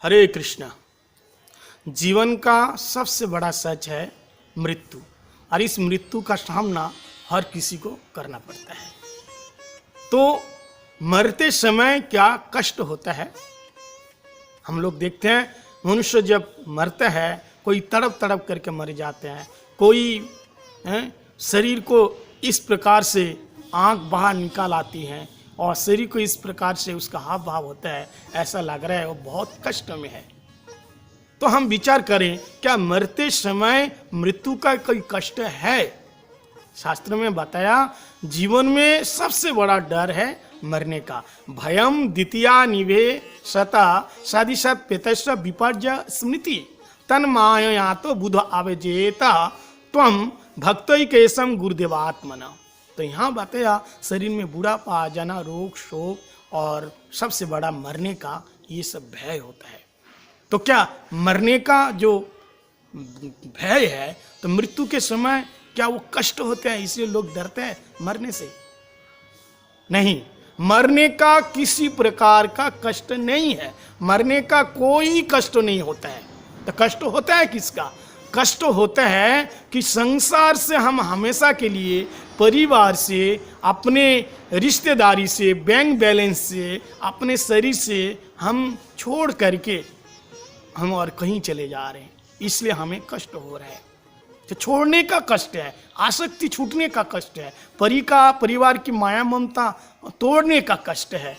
हरे कृष्णा। जीवन का सबसे बड़ा सच है मृत्यु, और इस मृत्यु का सामना हर किसी को करना पड़ता है। तो मरते समय क्या कष्ट होता है, हम लोग देखते हैं। मनुष्य जब मरता है, कोई तड़प तड़प करके मर जाते हैं, कोई शरीर को इस प्रकार से आंख बाहर निकाल आती है और शरीर को इस प्रकार से उसका हाव भाव होता है, ऐसा लग रहा है वो बहुत कष्ट में है। तो हम विचार करें, क्या मरते समय मृत्यु का कोई कष्ट है? शास्त्र में बताया, जीवन में सबसे बड़ा डर है मरने का। भयम द्वितीया निभे सता सादिशत पेतस्व विपर्य स्मृति तन माया तो बुध आवेजेता त्वम भक्तों केशम गुरुदेवात्मना। तो यहाँ बताया, शरीर में बुढ़ापा आ जाना, रोग शोक और सबसे बड़ा मरने का ये सब भय होता है। तो क्या मरने का जो भय है, तो मृत्यु के समय क्या वो कष्ट होते हैं इसलिए लोग डरते हैं मरने से? नहीं, मरने का किसी प्रकार का कष्ट नहीं है। मरने का कोई कष्ट नहीं होता है। तो कष्ट होता है किसका? कष्ट होता है कि संसार से हम हमेशा के लिए, परिवार से, अपने रिश्तेदारी से, बैंक बैलेंस से, अपने शरीर से हम छोड़ करके हम और कहीं चले जा रहे हैं, इसलिए हमें कष्ट हो रहा है। तो छोड़ने का कष्ट है, आसक्ति छूटने का कष्ट है, परिवार की माया ममता तोड़ने का कष्ट है।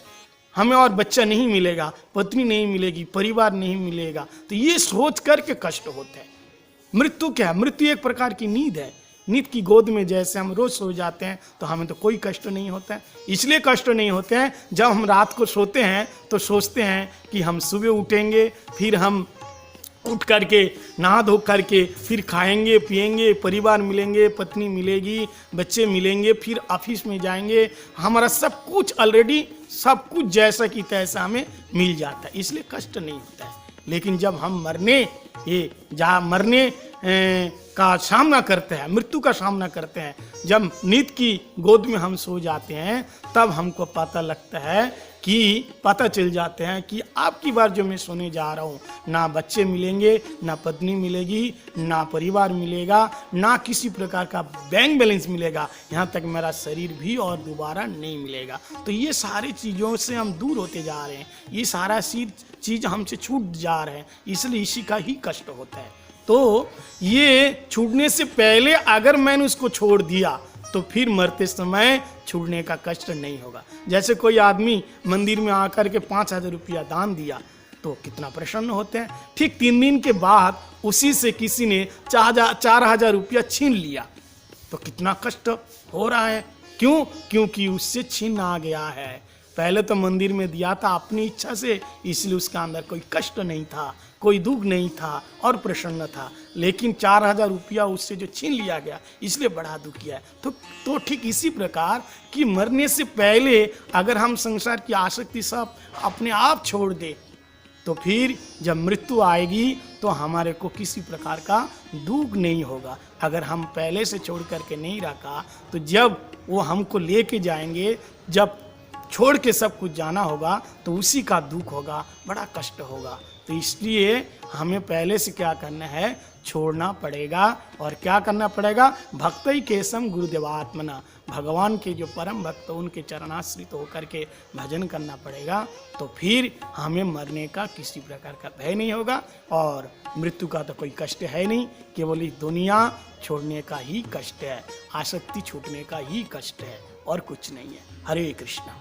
हमें और बच्चा नहीं मिलेगा, पत्नी नहीं मिलेगी, परिवार नहीं मिलेगा, तो ये सोच करके कष्ट होते हैं। मृत्यु क्या है? मृत्यु एक प्रकार की नींद है। नींद की गोद में जैसे हम रोज सो जाते हैं तो हमें तो कोई कष्ट नहीं होता है। इसलिए कष्ट नहीं होते हैं, जब हम रात को सोते हैं तो सोचते हैं कि हम सुबह उठेंगे, फिर हम उठ करके नहा धो करके फिर खाएंगे पिएंगे, परिवार मिलेंगे, पत्नी मिलेगी, बच्चे मिलेंगे, फिर ऑफिस में जाएंगे, हमारा सब कुछ ऑलरेडी सब कुछ जैसा कि तैसा हमें मिल जाता है, इसलिए कष्ट नहीं होता है। लेकिन जब हम मरने का सामना करते हैं, मृत्यु का सामना करते हैं, जब नींद की गोद में हम सो जाते हैं, तब हमको पता चल जाते हैं कि आपकी बार जो मैं सोने जा रहा हूँ, ना बच्चे मिलेंगे, ना पत्नी मिलेगी, ना परिवार मिलेगा, ना किसी प्रकार का बैंक बैलेंस मिलेगा, यहाँ तक मेरा शरीर भी और दोबारा नहीं मिलेगा। तो ये सारी चीज़ों से हम दूर होते जा रहे हैं, ये सारा चीज़ हमसे छूट जा रहे हैं, इसलिए इसी का ही कष्ट होता है। तो ये छूटने से पहले अगर मैंने उसको छोड़ दिया तो फिर मरते समय छूटने का कष्ट नहीं होगा। जैसे कोई आदमी मंदिर में आकर के 5,000 रुपया दान दिया तो कितना प्रसन्न होते हैं। ठीक 3 दिन के बाद उसी से किसी ने 4,000 रुपया छीन लिया तो कितना कष्ट हो रहा है। क्यों? क्योंकि उससे छीन आ गया है। पहले तो मंदिर में दिया था अपनी इच्छा से, इसलिए उसका अंदर कोई कष्ट नहीं था, कोई दुख नहीं था और प्रसन्न था। लेकिन 4,000 रुपया उससे जो छीन लिया गया, इसलिए बड़ा दुख किया है। तो ठीक इसी प्रकार कि मरने से पहले अगर हम संसार की आसक्ति सब अपने आप छोड़ दे, तो फिर जब मृत्यु आएगी तो हमारे को किसी प्रकार का दुख नहीं होगा। अगर हम पहले से छोड़ करके नहीं रखा, तो जब वो हमको लेके जाएंगे, जब छोड़ के सब कुछ जाना होगा, तो उसी का दुख होगा, बड़ा कष्ट होगा। तो इसलिए हमें पहले से क्या करना है, छोड़ना पड़ेगा। और क्या करना पड़ेगा? भक्तई केशम गुरुदेवात्मना, भगवान के जो परम भक्त उनके चरणाश्रित होकर के भजन करना पड़ेगा। तो फिर हमें मरने का किसी प्रकार का भय नहीं होगा और मृत्यु का तो कोई कष्ट है नहीं, केवल इस दुनिया छोड़ने का ही कष्ट है, आसक्ति छूटने का ही कष्ट है और कुछ नहीं है। हरे कृष्णा।